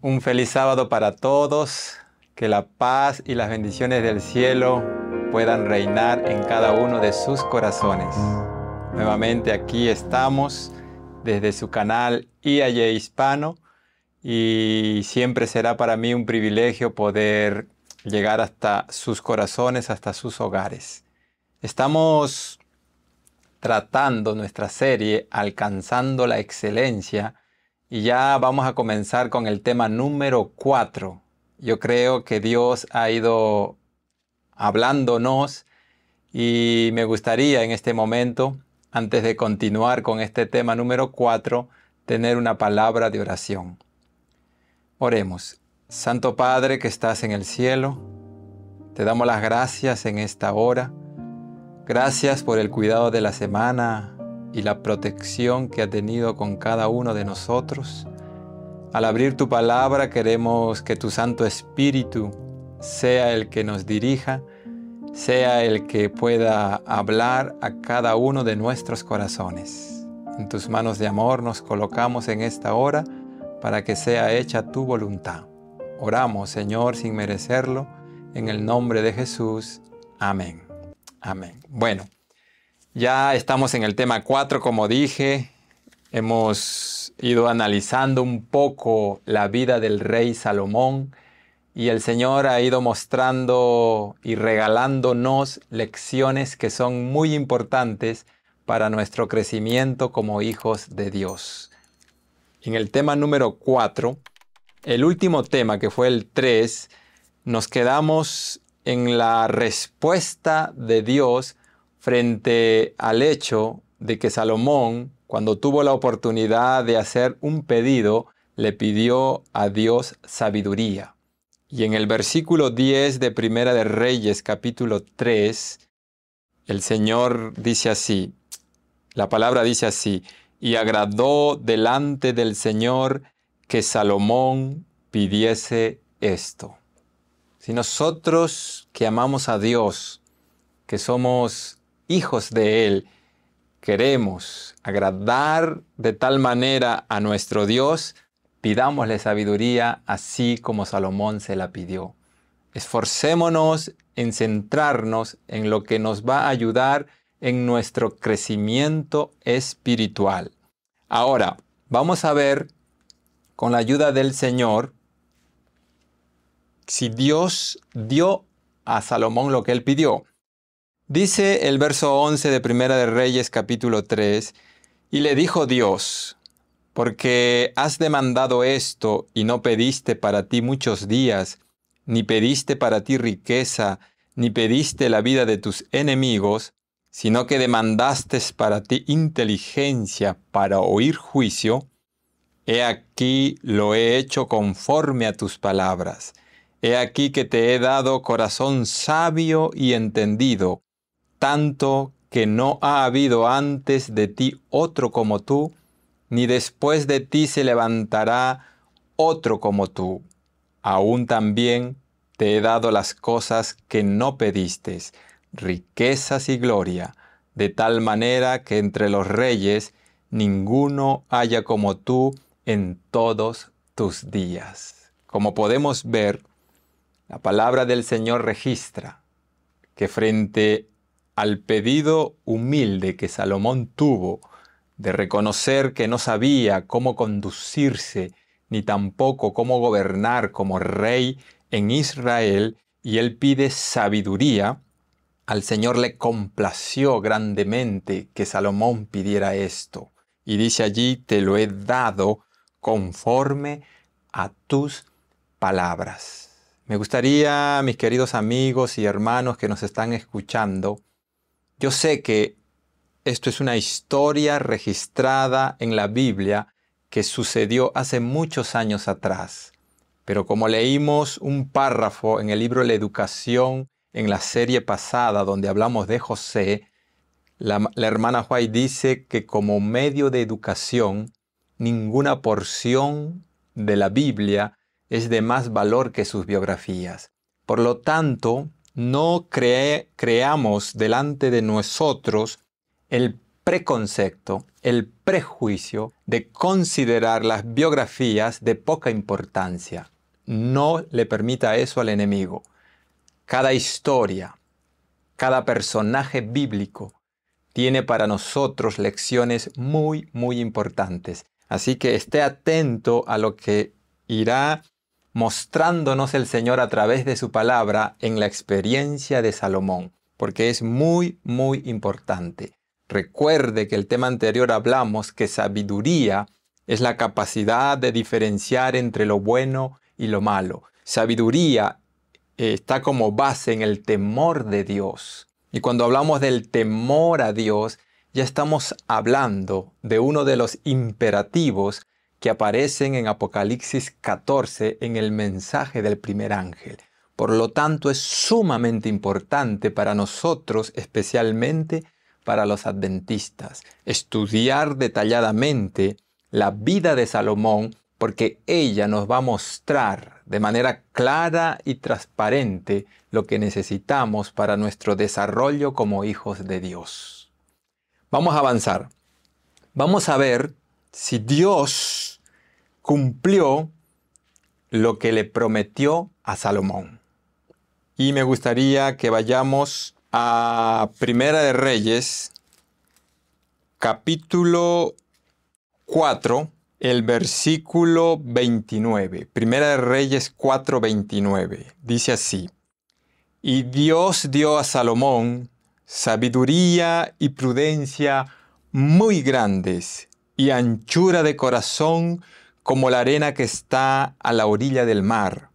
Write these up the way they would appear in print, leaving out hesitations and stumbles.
Un feliz sábado para todos, que la paz y las bendiciones del cielo puedan reinar en cada uno de sus corazones. Nuevamente aquí estamos desde su canal IAY Hispano y siempre será para mí un privilegio poder llegar hasta sus corazones, hasta sus hogares. Estamos tratando nuestra serie Alcanzando la Excelencia. Y ya vamos a comenzar con el tema número 4. Yo creo que Dios ha ido hablándonos y me gustaría en este momento, antes de continuar con este tema número 4, tener una palabra de oración. Oremos. Santo Padre que estás en el cielo, te damos las gracias en esta hora. Gracias por el cuidado de la semana y la protección que ha tenido con cada uno de nosotros. Al abrir tu palabra queremos que tu Santo Espíritu sea el que nos dirija, sea el que pueda hablar a cada uno de nuestros corazones. En tus manos de amor nos colocamos en esta hora para que sea hecha tu voluntad. Oramos, Señor, sin merecerlo, en el nombre de Jesús. Amén. Amén. Bueno. Ya estamos en el tema 4, como dije. Hemos ido analizando un poco la vida del rey Salomón y el Señor ha ido mostrando y regalándonos lecciones que son muy importantes para nuestro crecimiento como hijos de Dios. En el tema número 4, el último tema que fue el 3, nos quedamos en la respuesta de Dios frente al hecho de que Salomón, cuando tuvo la oportunidad de hacer un pedido, le pidió a Dios sabiduría. Y en el versículo 10 de Primera de Reyes, capítulo 3, el Señor dice así, la palabra dice así, y agradó delante del Señor que Salomón pidiese esto. Si nosotros que amamos a Dios, que somos hijos de Él, queremos agradar de tal manera a nuestro Dios, pidámosle sabiduría así como Salomón se la pidió. Esforcémonos en centrarnos en lo que nos va a ayudar en nuestro crecimiento espiritual. Ahora, vamos a ver, con la ayuda del Señor, si Dios dio a Salomón lo que él pidió. Dice el verso 11 de Primera de Reyes capítulo 3, y le dijo Dios, porque has demandado esto y no pediste para ti muchos días, ni pediste para ti riqueza, ni pediste la vida de tus enemigos, sino que demandaste para ti inteligencia para oír juicio, he aquí lo he hecho conforme a tus palabras. He aquí que te he dado corazón sabio y entendido, tanto que no ha habido antes de ti otro como tú, ni después de ti se levantará otro como tú. Aún también te he dado las cosas que no pediste, riquezas y gloria, de tal manera que entre los reyes ninguno haya como tú en todos tus días. Como podemos ver, la palabra del Señor registra que frente al pedido humilde que Salomón tuvo de reconocer que no sabía cómo conducirse ni tampoco cómo gobernar como rey en Israel, y él pide sabiduría, al Señor le complació grandemente que Salomón pidiera esto. Y dice allí, te lo he dado conforme a tus palabras. Me gustaría, mis queridos amigos y hermanos que nos están escuchando, yo sé que esto es una historia registrada en la Biblia que sucedió hace muchos años atrás. Pero como leímos un párrafo en el libro La Educación, en la serie pasada donde hablamos de José, la hermana White dice que como medio de educación, ninguna porción de la Biblia es de más valor que sus biografías. Por lo tanto, no creamos delante de nosotros el preconcepto, el prejuicio de considerar las biografías de poca importancia. No le permita eso al enemigo. Cada historia, cada personaje bíblico tiene para nosotros lecciones muy, muy importantes. Así que esté atento a lo que irá mostrándonos el Señor a través de su palabra en la experiencia de Salomón, porque es muy, muy importante. Recuerde que el tema anterior hablamos que sabiduría es la capacidad de diferenciar entre lo bueno y lo malo. Sabiduría está como base en el temor de Dios. Y cuando hablamos del temor a Dios, ya estamos hablando de uno de los imperativos que aparecen en Apocalipsis 14 en el mensaje del primer ángel. Por lo tanto, es sumamente importante para nosotros, especialmente para los adventistas, estudiar detalladamente la vida de Salomón, porque ella nos va a mostrar de manera clara y transparente lo que necesitamos para nuestro desarrollo como hijos de Dios. Vamos a avanzar. Vamos a ver si Dios cumplió lo que le prometió a Salomón. Y me gustaría que vayamos a Primera de Reyes, capítulo 4, el versículo 29. Primera de Reyes 4:29. Dice así: Y Dios dio a Salomón sabiduría y prudencia muy grandes, y anchura de corazón como la arena que está a la orilla del mar.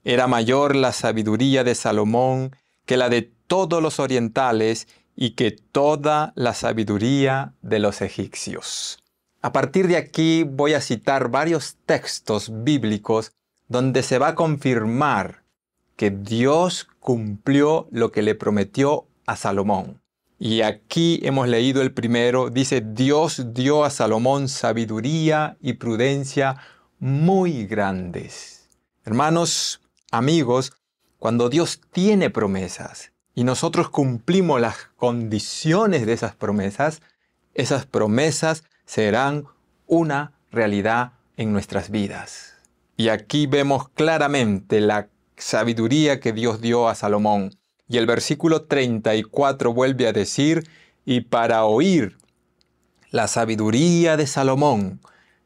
Era mayor la sabiduría de Salomón que la de todos los orientales y que toda la sabiduría de los egipcios. A partir de aquí voy a citar varios textos bíblicos donde se va a confirmar que Dios cumplió lo que le prometió a Salomón. Y aquí hemos leído el primero, dice: Dios dio a Salomón sabiduría y prudencia muy grandes. Hermanos, amigos, cuando Dios tiene promesas y nosotros cumplimos las condiciones de esas promesas serán una realidad en nuestras vidas. Y aquí vemos claramente la sabiduría que Dios dio a Salomón. Y el versículo 34 vuelve a decir: y para oír la sabiduría de Salomón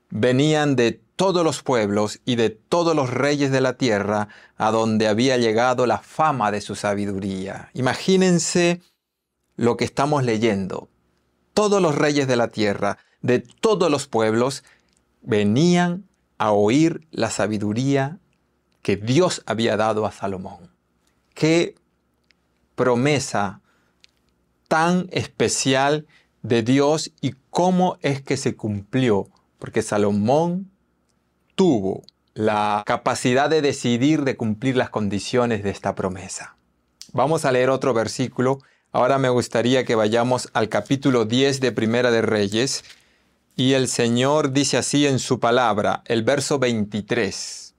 venían de todos los pueblos y de todos los reyes de la tierra, a donde había llegado la fama de su sabiduría. Imagínense lo que estamos leyendo. Todos los reyes de la tierra, de todos los pueblos, venían a oír la sabiduría que Dios había dado a Salomón. ¡Qué promesa tan especial de Dios! Y cómo es que se cumplió, porque Salomón tuvo la capacidad de decidir de cumplir las condiciones de esta promesa. Vamos a leer otro versículo. Ahora me gustaría que vayamos al capítulo 10 de Primera de Reyes, y el Señor dice así en su palabra, el verso 23.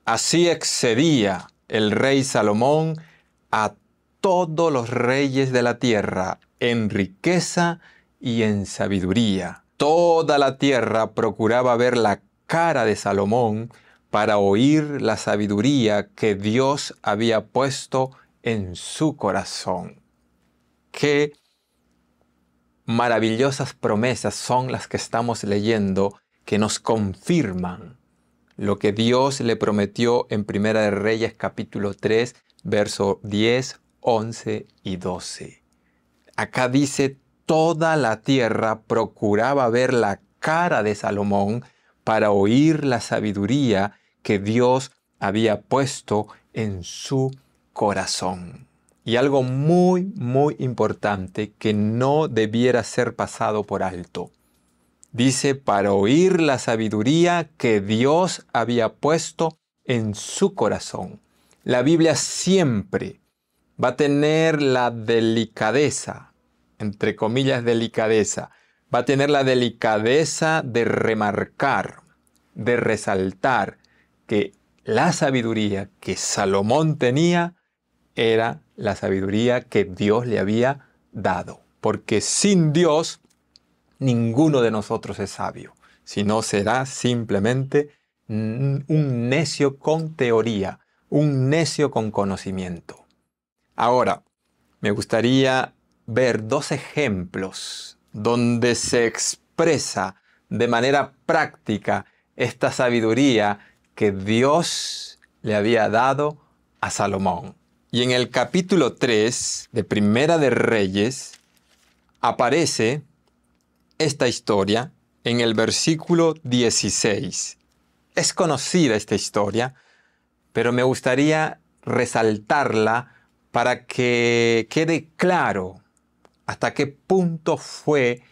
Así excedía el rey Salomón a todos los reyes de la tierra en riqueza y en sabiduría. Toda la tierra procuraba ver la cara de Salomón para oír la sabiduría que Dios había puesto en su corazón. Qué maravillosas promesas son las que estamos leyendo, que nos confirman lo que Dios le prometió en Primera de Reyes capítulo 3, verso 10, 11 y 12. Acá dice: toda la tierra procuraba ver la cara de Salomón para oír la sabiduría que Dios había puesto en su corazón. Y algo muy, muy importante que no debiera ser pasado por alto. Dice: para oír la sabiduría que Dios había puesto en su corazón. La Biblia siempre va a tener la delicadeza, entre comillas delicadeza, va a tener la delicadeza de remarcar, de resaltar que la sabiduría que Salomón tenía era la sabiduría que Dios le había dado. Porque sin Dios ninguno de nosotros es sabio, sino será simplemente un necio con teoría, un necio con conocimiento. Ahora, me gustaría ver 2 ejemplos donde se expresa de manera práctica esta sabiduría que Dios le había dado a Salomón. Y en el capítulo 3 de Primera de Reyes aparece esta historia en el versículo 16. Es conocida esta historia, pero me gustaría resaltarla para que quede claro hasta qué punto fue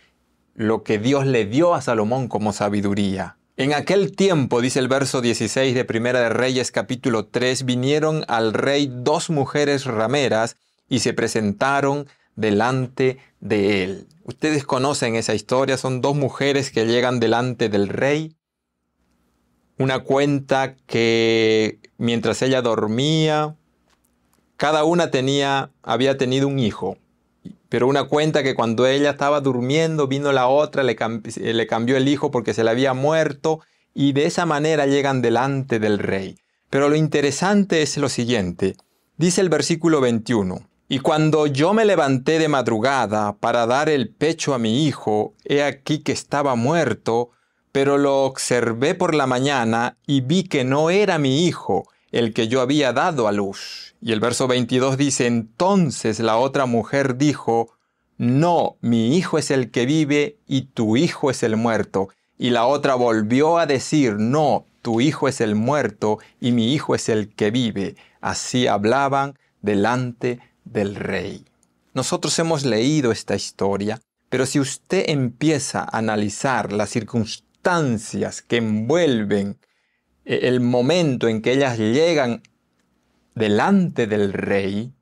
lo que Dios le dio a Salomón como sabiduría. En aquel tiempo, dice el verso 16 de Primera de Reyes capítulo 3, vinieron al rey 2 mujeres rameras y se presentaron delante de él. Ustedes conocen esa historia, son 2 mujeres que llegan delante del rey. Una cuenta que mientras ella dormía, cada una había tenido un hijo. Pero una cuenta que cuando ella estaba durmiendo, vino la otra, le cambió el hijo porque se le había muerto, y de esa manera llegan delante del rey. Pero lo interesante es lo siguiente. Dice el versículo 21. Y cuando yo me levanté de madrugada para dar el pecho a mi hijo, he aquí que estaba muerto, pero lo observé por la mañana y vi que no era mi hijo, el que yo había dado a luz. Y el verso 22 dice, entonces la otra mujer dijo, no, mi hijo es el que vive y tu hijo es el muerto. Y la otra volvió a decir, no, tu hijo es el muerto y mi hijo es el que vive. Así hablaban delante del rey. Nosotros hemos leído esta historia, pero si usted empieza a analizar las circunstancias que envuelven el momento en que ellas llegan delante del rey,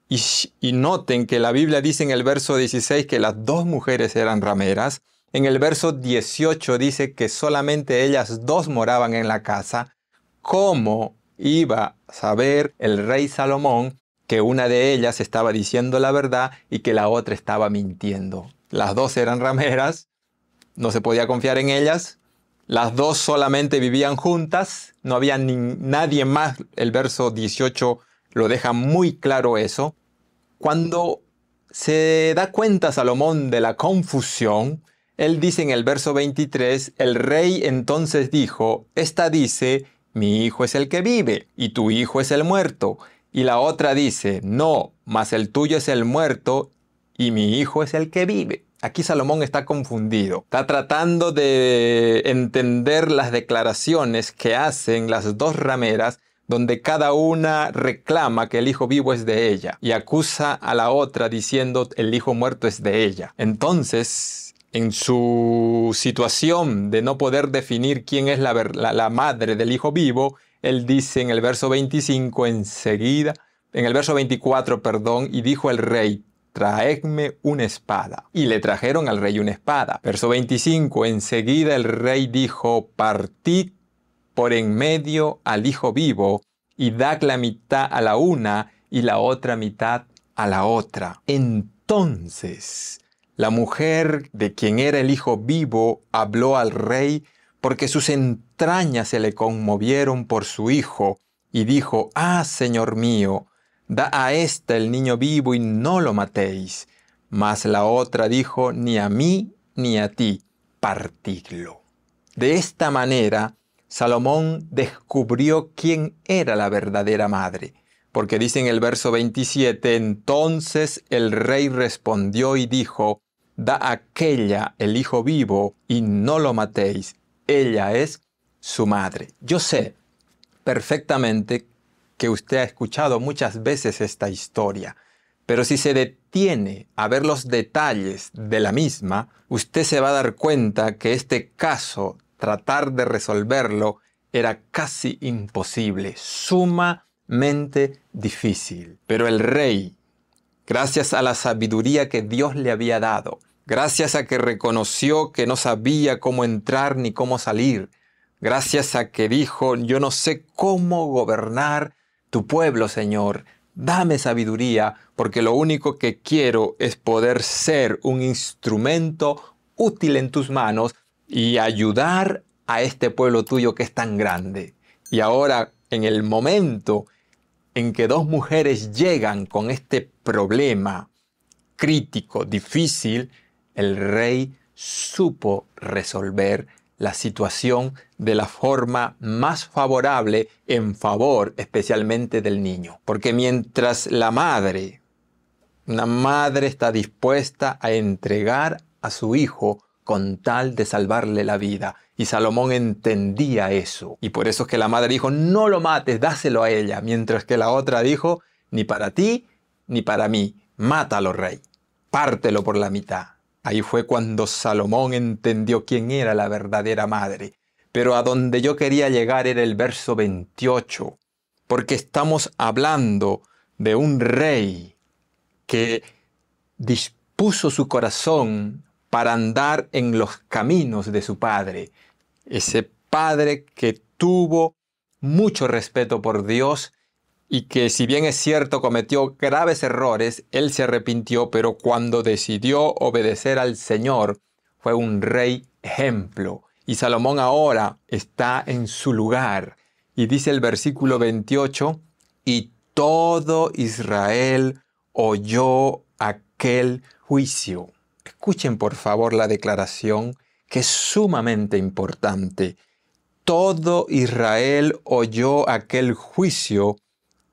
y noten que la Biblia dice en el verso 16 que las 2 mujeres eran rameras, en el verso 18 dice que solamente ellas 2 moraban en la casa. ¿Cómo iba a saber el rey Salomón que una de ellas estaba diciendo la verdad y que la otra estaba mintiendo? Las 2 eran rameras, no se podía confiar en ellas. Las 2 solamente vivían juntas, no había nadie más. El verso 18 lo deja muy claro eso. Cuando se da cuenta Salomón de la confusión, él dice en el verso 23, el rey entonces dijo, esta dice, mi hijo es el que vive y tu hijo es el muerto. Y la otra dice, no, mas el tuyo es el muerto y mi hijo es el que vive. Aquí Salomón está confundido. Está tratando de entender las declaraciones que hacen las 2 rameras, donde cada una reclama que el hijo vivo es de ella y acusa a la otra diciendo el hijo muerto es de ella. Entonces, en su situación de no poder definir quién es la madre del hijo vivo, él dice en el verso 25 enseguida, en el verso 24, perdón, y dijo el rey, traedme una espada. Y le trajeron al rey una espada. Verso 25, enseguida el rey dijo, partid por en medio al hijo vivo y dad la mitad a la una y la otra mitad a la otra. Entonces la mujer de quien era el hijo vivo habló al rey porque sus entrañas se le conmovieron por su hijo y dijo, ah, señor mío, da a ésta el niño vivo y no lo matéis. Mas la otra dijo, ni a mí ni a ti, partidlo. De esta manera, Salomón descubrió quién era la verdadera madre, porque dice en el verso 27, entonces el rey respondió y dijo, da a aquella el hijo vivo y no lo matéis, ella es su madre. Yo sé perfectamente que usted ha escuchado muchas veces esta historia, pero si se detiene a ver los detalles de la misma, usted se va a dar cuenta que este caso, tratar de resolverlo, era casi imposible, sumamente difícil. Pero el rey, gracias a la sabiduría que Dios le había dado, gracias a que reconoció que no sabía cómo entrar ni cómo salir, gracias a que dijo, yo no sé cómo gobernar tu pueblo, Señor, dame sabiduría, porque lo único que quiero es poder ser un instrumento útil en tus manos y ayudar a este pueblo tuyo que es tan grande. Y ahora, en el momento en que dos mujeres llegan con este problema crítico, difícil, el rey supo resolver la situación de la forma más favorable en favor especialmente del niño. Porque mientras una madre está dispuesta a entregar a su hijo con tal de salvarle la vida. Y Salomón entendía eso. Y por eso es que la madre dijo, no lo mates, dáselo a ella. Mientras que la otra dijo, ni para ti, ni para mí. Mátalo, rey. Pártelo por la mitad. Ahí fue cuando Salomón entendió quién era la verdadera madre. Pero a donde yo quería llegar era el verso 28. Porque estamos hablando de un rey que dispuso su corazón para andar en los caminos de su padre. Ese padre que tuvo mucho respeto por Dios y que, si bien es cierto, cometió graves errores, él se arrepintió, pero cuando decidió obedecer al Señor, fue un rey ejemplo. Y Salomón ahora está en su lugar. Y dice el versículo 28, y todo Israel oyó aquel juicio. Escuchen por favor la declaración, que es sumamente importante. Todo Israel oyó aquel juicio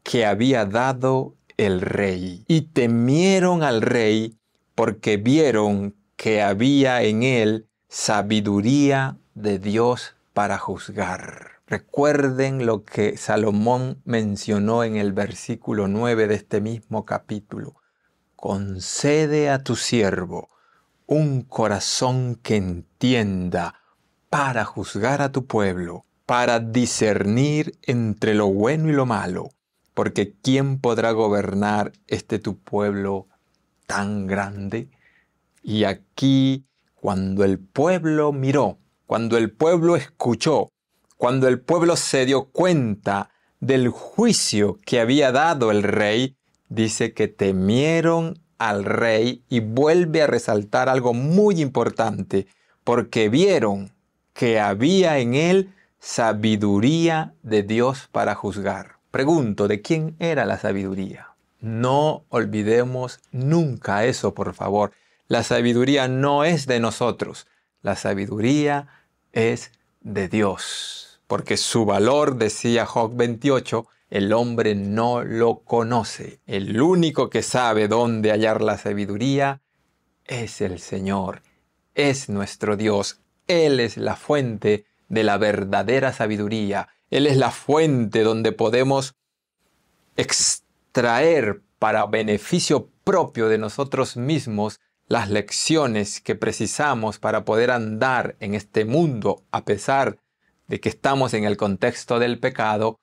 que había dado el rey. Y temieron al rey porque vieron que había en él sabiduría de Dios para juzgar. Recuerden lo que Salomón mencionó en el versículo 9 de este mismo capítulo. Concede a tu siervo un corazón que entienda para juzgar a tu pueblo, para discernir entre lo bueno y lo malo, porque ¿quién podrá gobernar este tu pueblo tan grande? Y aquí, cuando el pueblo miró, cuando el pueblo escuchó, cuando el pueblo se dio cuenta del juicio que había dado el rey, dice que temieron al rey, y vuelve a resaltar algo muy importante, porque vieron que había en él sabiduría de Dios para juzgar. Pregunto, ¿de quién era la sabiduría? No olvidemos nunca eso, por favor. La sabiduría no es de nosotros. La sabiduría es de Dios. Porque su valor, decía Job 28, el hombre no lo conoce. El único que sabe dónde hallar la sabiduría es el Señor. Es nuestro Dios. Él es la fuente de la verdadera sabiduría. Él es la fuente donde podemos extraer para beneficio propio de nosotros mismos las lecciones que precisamos para poder andar en este mundo, a pesar de que estamos en el contexto del pecado,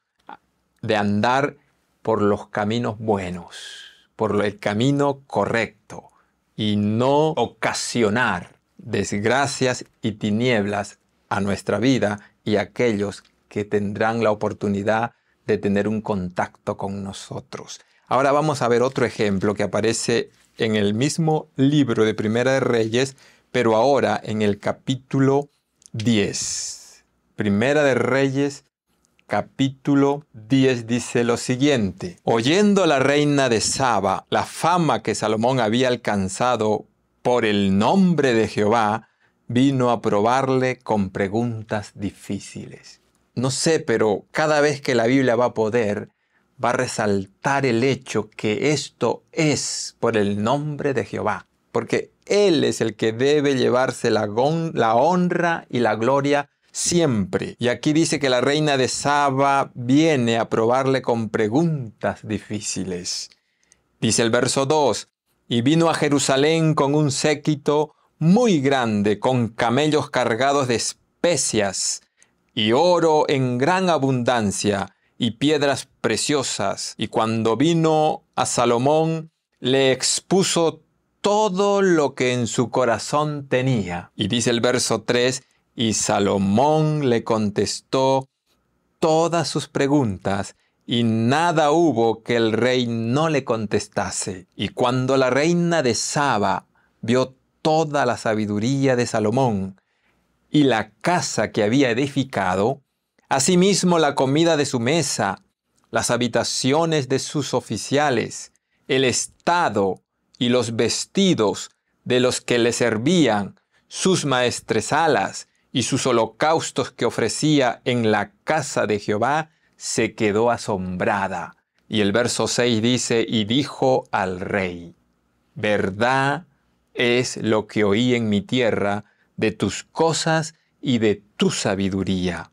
de andar por los caminos buenos, por el camino correcto, y no ocasionar desgracias y tinieblas a nuestra vida y a aquellos que tendrán la oportunidad de tener un contacto con nosotros. Ahora vamos a ver otro ejemplo que aparece en el mismo libro de Primera de Reyes, pero ahora en el capítulo 10. Primera de Reyes, capítulo 10 dice lo siguiente. Oyendo la reina de Saba la fama que Salomón había alcanzado por el nombre de Jehová, vino a probarle con preguntas difíciles. No sé, pero cada vez que la Biblia va a resaltar el hecho que esto es por el nombre de Jehová, porque Él es el que debe llevarse la honra y la gloria siempre. Y aquí dice que la reina de Saba viene a probarle con preguntas difíciles. Dice el verso 2, y vino a Jerusalén con un séquito muy grande, con camellos cargados de especias, y oro en gran abundancia, y piedras preciosas. Y cuando vino a Salomón, le expuso todo lo que en su corazón tenía. Y dice el verso 3, y Salomón le contestó todas sus preguntas, y nada hubo que el rey no le contestase. Y cuando la reina de Saba vio toda la sabiduría de Salomón y la casa que había edificado, asimismo la comida de su mesa, las habitaciones de sus oficiales, el estado y los vestidos de los que le servían, sus maestresalas y sus holocaustos que ofrecía en la casa de Jehová, se quedó asombrada. Y el verso 6 dice, y dijo al rey, verdad es lo que oí en mi tierra de tus cosas y de tu sabiduría.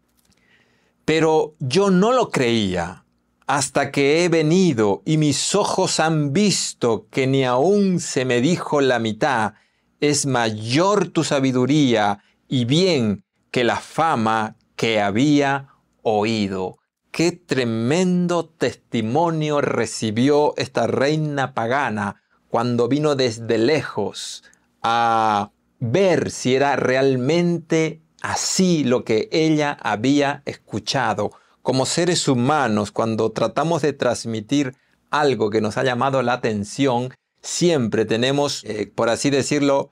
Pero yo no lo creía hasta que he venido y mis ojos han visto que ni aún se me dijo la mitad. Es mayor tu sabiduría y bien que la fama que había oído. Qué tremendo testimonio recibió esta reina pagana cuando vino desde lejos a ver si era realmente así lo que ella había escuchado. Como seres humanos, cuando tratamos de transmitir algo que nos ha llamado la atención, siempre tenemos, por así decirlo,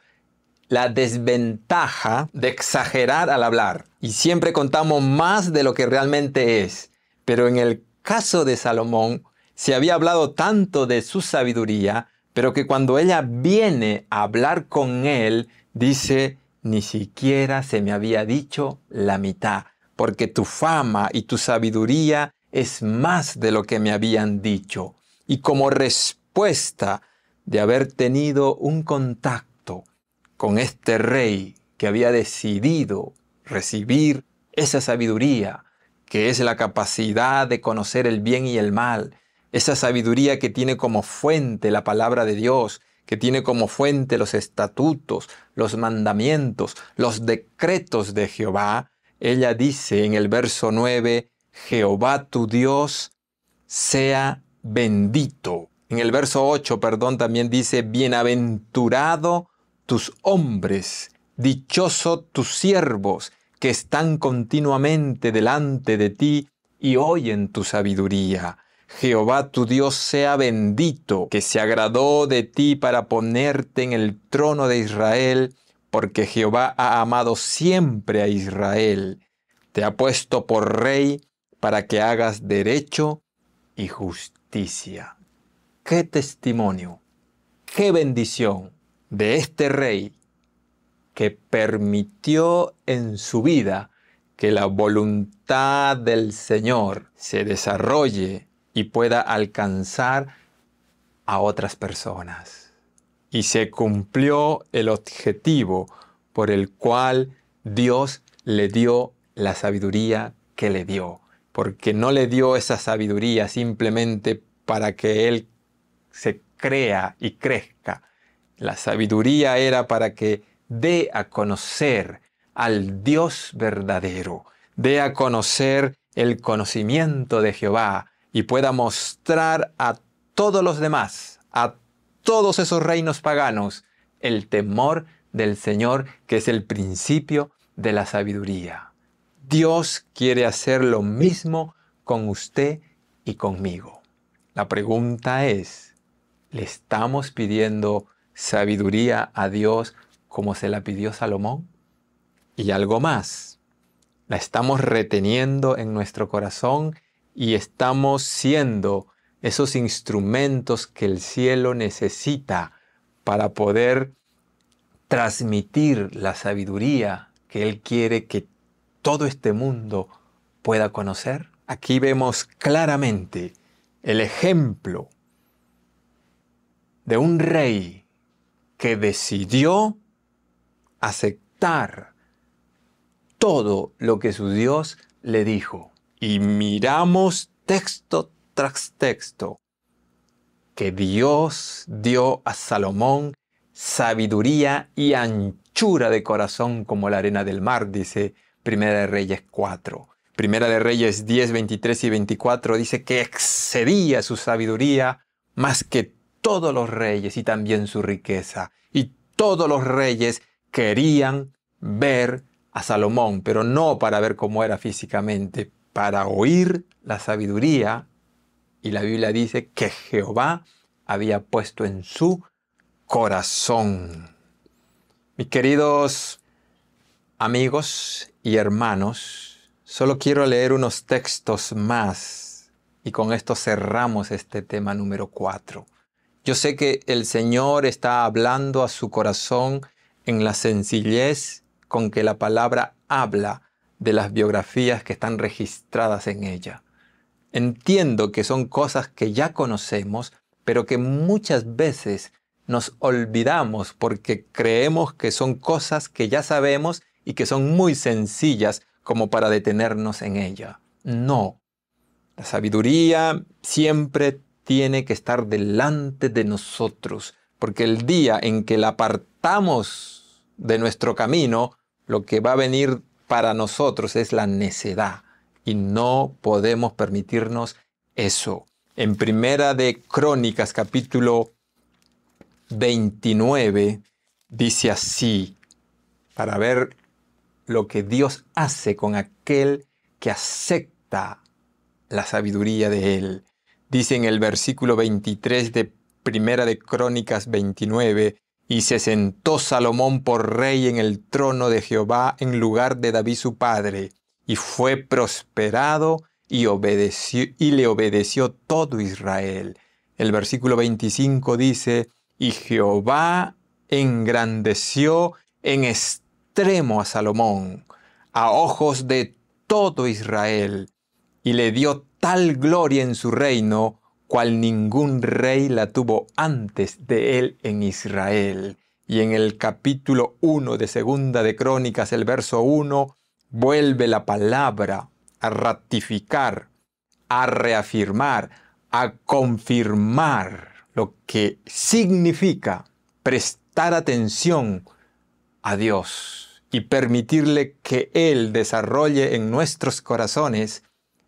la desventaja de exagerar al hablar. Y siempre contamos más de lo que realmente es. Pero en el caso de Salomón, se había hablado tanto de su sabiduría, pero que cuando ella viene a hablar con él, dice, ni siquiera se me había dicho la mitad, porque tu fama y tu sabiduría es más de lo que me habían dicho. Y como respuesta de haber tenido un contacto con este rey que había decidido recibir esa sabiduría, que es la capacidad de conocer el bien y el mal, esa sabiduría que tiene como fuente la palabra de Dios, que tiene como fuente los estatutos, los mandamientos, los decretos de Jehová, ella dice en el verso 9, Jehová tu Dios sea bendito. En el verso 8, también dice, bienaventurado tus hombres, dichoso tus siervos, que están continuamente delante de ti y oyen tu sabiduría. Jehová tu Dios sea bendito, que se agradó de ti para ponerte en el trono de Israel, porque Jehová ha amado siempre a Israel. Te ha puesto por rey para que hagas derecho y justicia. ¡Qué testimonio! ¡Qué bendición de este rey que permitió en su vida que la voluntad del Señor se desarrolle y pueda alcanzar a otras personas! Y se cumplió el objetivo por el cual Dios le dio la sabiduría que le dio. Porque no le dio esa sabiduría simplemente para que él se crea y crezca. La sabiduría era para que dé a conocer al Dios verdadero, dé a conocer el conocimiento de Jehová y pueda mostrar a todos los demás, a todos esos reinos paganos, el temor del Señor, que es el principio de la sabiduría. Dios quiere hacer lo mismo con usted y conmigo. La pregunta es, ¿le estamos pidiendo sabiduría a Dios como se la pidió Salomón? Y algo más, ¿la estamos reteniendo en nuestro corazón y estamos siendo esos instrumentos que el cielo necesita para poder transmitir la sabiduría que Él quiere que todo este mundo pueda conocer? Aquí vemos claramente el ejemplo de un rey que decidió aceptar todo lo que su Dios le dijo. Y miramos texto tras texto que Dios dio a Salomón sabiduría y anchura de corazón como la arena del mar, dice Primera de Reyes 4. Primera de Reyes 10, 23 y 24 dice que excedía su sabiduría más que todos los reyes y también su riqueza. Y todos los reyes querían ver a Salomón, pero no para ver cómo era físicamente, para oír la sabiduría. Y la Biblia dice que Jehová había puesto en su corazón. Mis queridos amigos y hermanos, solo quiero leer unos textos más y con esto cerramos este tema número 4. Yo sé que el Señor está hablando a su corazón en la sencillez con que la palabra habla de las biografías que están registradas en ella. Entiendo que son cosas que ya conocemos, pero que muchas veces nos olvidamos porque creemos que son cosas que ya sabemos y que son muy sencillas como para detenernos en ella. No. La sabiduría siempre tiene que estar delante de nosotros, porque el día en que la apartamos de nuestro camino, lo que va a venir para nosotros es la necedad. Y no podemos permitirnos eso. En Primera de Crónicas, capítulo 29, dice así, para ver lo que Dios hace con aquel que acepta la sabiduría de Él. Dice en el versículo 23 de Primera de Crónicas 29, y se sentó Salomón por rey en el trono de Jehová en lugar de David su padre, y fue prosperado y le obedeció todo Israel. El versículo 25 dice, y Jehová engrandeció en extremo a Salomón, a ojos de todo Israel, y le dio tal gloria en su reino, cual ningún rey la tuvo antes de él en Israel. Y en el capítulo 1 de Segunda de Crónicas, el verso 1, vuelve la palabra a ratificar, a reafirmar, a confirmar lo que significa prestar atención a Dios y permitirle que Él desarrolle en nuestros corazones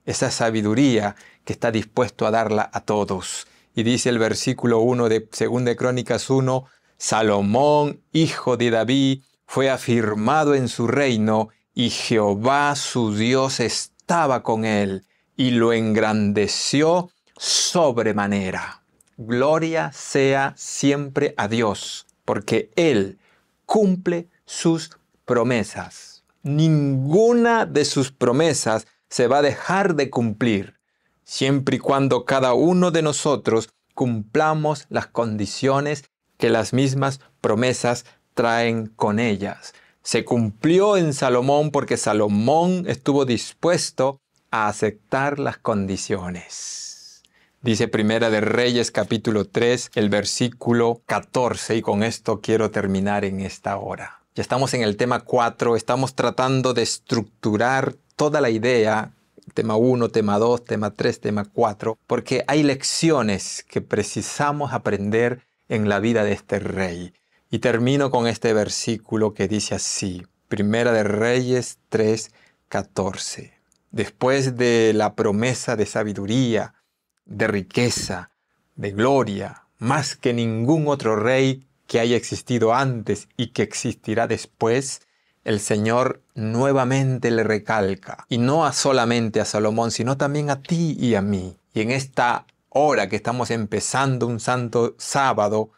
esa sabiduría que está dispuesto a darla a todos. Y dice el versículo 1 de 2 de Crónicas 1, Salomón, hijo de David, fue afirmado en su reino, y Jehová su Dios estaba con él, y lo engrandeció sobremanera. Gloria sea siempre a Dios, porque Él cumple sus promesas. Ninguna de sus promesas se va a dejar de cumplir, siempre y cuando cada uno de nosotros cumplamos las condiciones que las mismas promesas traen con ellas. Se cumplió en Salomón porque Salomón estuvo dispuesto a aceptar las condiciones. Dice Primera de Reyes capítulo 3, el versículo 14, y con esto quiero terminar en esta hora. Ya estamos en el tema 4, estamos tratando de estructurar toda la idea, tema 1, tema 2, tema 3, tema 4, porque hay lecciones que precisamos aprender en la vida de este rey. Y termino con este versículo que dice así, Primera de Reyes 3, 14. Después de la promesa de sabiduría, de riqueza, de gloria, más que ningún otro rey que haya existido antes y que existirá después, el Señor nuevamente le recalca, y no solamente a Salomón, sino también a ti y a mí. Y en esta hora que estamos empezando un santo sábado,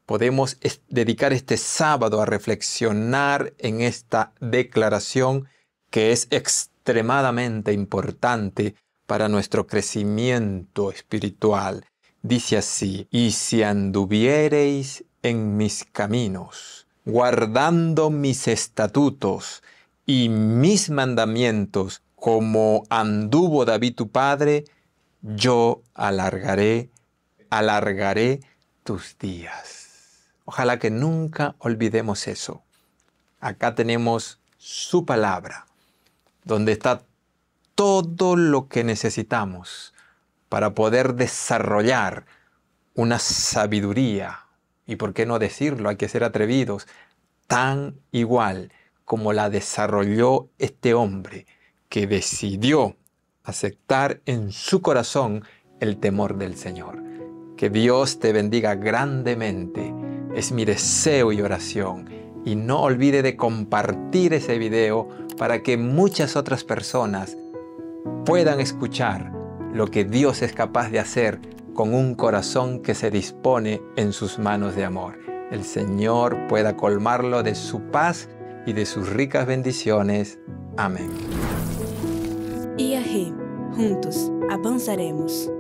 podemos dedicar este sábado a reflexionar en esta declaración que es extremadamente importante para nuestro crecimiento espiritual. Dice así, y si anduviereis en mis caminos, guardando mis estatutos y mis mandamientos, como anduvo David tu padre, yo alargaré tus días. Ojalá que nunca olvidemos eso. Acá tenemos su palabra, donde está todo lo que necesitamos para poder desarrollar una sabiduría, y por qué no decirlo, hay que ser atrevidos, tan igual como la desarrolló este hombre que decidió aceptar en su corazón el temor del Señor. Que Dios te bendiga grandemente, es mi deseo y oración. Y no olvide de compartir ese video para que muchas otras personas puedan escuchar lo que Dios es capaz de hacer con un corazón que se dispone en sus manos de amor. el Señor pueda colmarlo de su paz y de sus ricas bendiciones. Amén. IAG, juntos avanzaremos.